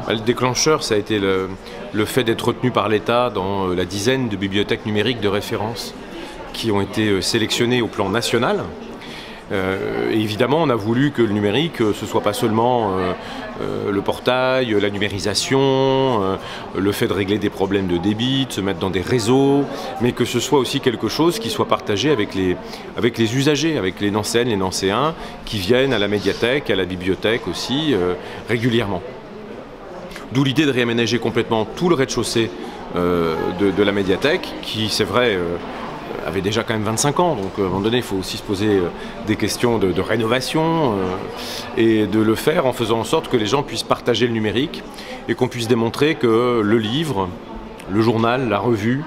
Le déclencheur, ça a été le fait d'être retenu par l'État dans la dizaine de bibliothèques numériques de référence qui ont été sélectionnées au plan national. Et évidemment, on a voulu que le numérique, ce soit pas seulement le portail, la numérisation, le fait de régler des problèmes de débit, de se mettre dans des réseaux, mais que ce soit aussi quelque chose qui soit partagé avec les usagers, avec les Nancéennes, les Nancéens, qui viennent à la médiathèque, à la bibliothèque aussi, régulièrement. D'où l'idée de réaménager complètement tout le rez-de-chaussée de la médiathèque, qui, c'est vrai, avait déjà quand même 25 ans, donc à un moment donné il faut aussi se poser des questions de rénovation et de le faire en faisant en sorte que les gens puissent partager le numérique et qu'on puisse démontrer que le livre, le journal, la revue,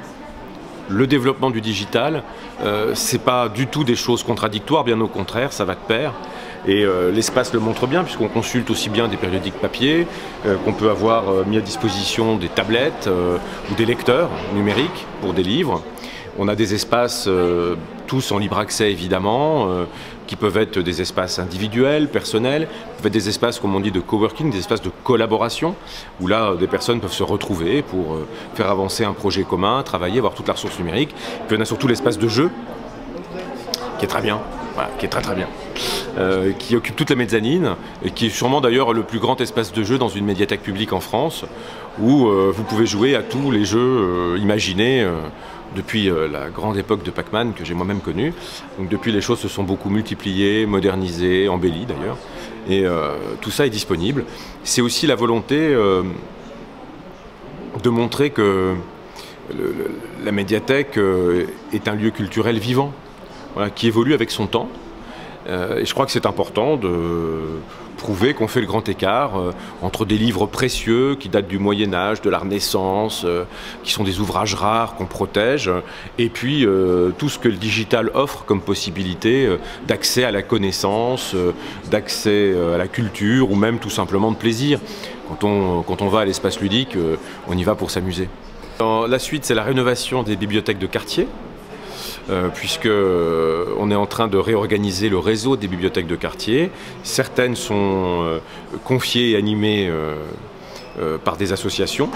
le développement du digital, c'est pas du tout des choses contradictoires, bien au contraire, ça va de pair. Et l'espace le montre bien, puisqu'on consulte aussi bien des périodiques papier, qu'on peut avoir mis à disposition des tablettes ou des lecteurs numériques pour des livres. On a des espaces, tous en libre accès évidemment, qui peuvent être des espaces individuels, personnels, peuvent être des espaces, comme on dit, de coworking, des espaces de collaboration, où là, des personnes peuvent se retrouver pour faire avancer un projet commun, travailler, avoir toute la ressource numérique. Puis on a surtout l'espace de jeu, qui est très bien, voilà, qui est très bien. Qui occupe toute la mezzanine et qui est sûrement d'ailleurs le plus grand espace de jeu dans une médiathèque publique en France, où vous pouvez jouer à tous les jeux imaginés depuis la grande époque de Pac-Man que j'ai moi-même connue. Donc depuis, les choses se sont beaucoup multipliées, modernisées, embellies d'ailleurs, et tout ça est disponible. C'est aussi la volonté de montrer que la médiathèque est un lieu culturel vivant, voilà, qui évolue avec son temps. Et je crois que c'est important de prouver qu'on fait le grand écart entre des livres précieux qui datent du Moyen-Âge, de la Renaissance, qui sont des ouvrages rares qu'on protège, et puis tout ce que le digital offre comme possibilité d'accès à la connaissance, d'accès à la culture, ou même tout simplement de plaisir. Quand on va à l'espace ludique, on y va pour s'amuser. La suite, c'est la rénovation des bibliothèques de quartier. Puisqu'on est en train de réorganiser le réseau des bibliothèques de quartier. Certaines sont confiées et animées par des associations.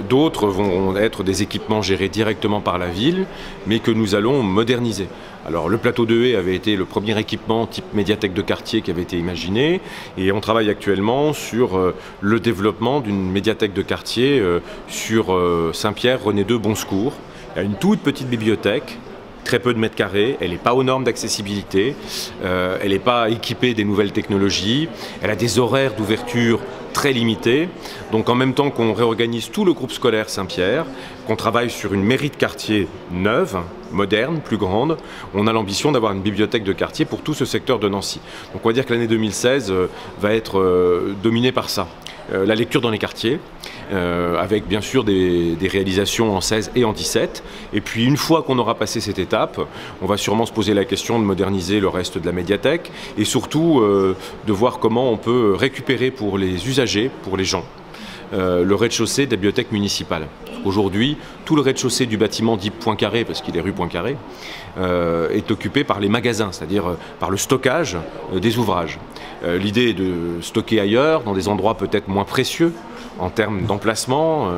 D'autres vont être des équipements gérés directement par la ville, mais que nous allons moderniser. Alors le plateau de Haye avait été le premier équipement type médiathèque de quartier qui avait été imaginé, et on travaille actuellement sur le développement d'une médiathèque de quartier sur Saint-Pierre, René II, Bonsecours. Il y a une toute petite bibliothèque, très peu de mètres carrés, elle n'est pas aux normes d'accessibilité, elle n'est pas équipée des nouvelles technologies, elle a des horaires d'ouverture très limités. Donc en même temps qu'on réorganise tout le groupe scolaire Saint-Pierre, qu'on travaille sur une mairie de quartier neuve, moderne, plus grande, on a l'ambition d'avoir une bibliothèque de quartier pour tout ce secteur de Nancy. Donc on va dire que l'année 2016 va être dominée par ça. La lecture dans les quartiers, avec bien sûr des réalisations en 16 et en 17. Et puis une fois qu'on aura passé cette étape, on va sûrement se poser la question de moderniser le reste de la médiathèque et surtout de voir comment on peut récupérer pour les usagers, pour les gens, le rez-de-chaussée des bibliothèques municipales. Aujourd'hui, tout le rez-de-chaussée du bâtiment dit Poincaré, parce qu'il est rue Poincaré, est occupé par les magasins, c'est-à-dire par le stockage des ouvrages. L'idée est de stocker ailleurs, dans des endroits peut-être moins précieux en termes d'emplacement,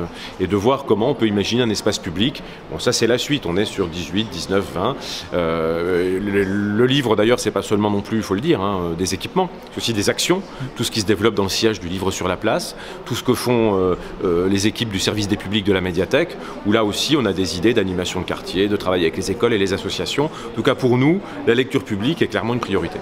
et de voir comment on peut imaginer un espace public. Bon, ça c'est la suite, on est sur 18, 19, 20. Le livre d'ailleurs, c'est pas seulement non plus, il faut le dire, hein, des équipements, c'est aussi des actions, tout ce qui se développe dans le sillage du livre sur la place, tout ce que font les équipes du service des publics de la médiathèque, où là aussi on a des idées d'animation de quartier, de travail avec les écoles et les associations. En tout cas pour nous, la lecture publique est clairement une priorité.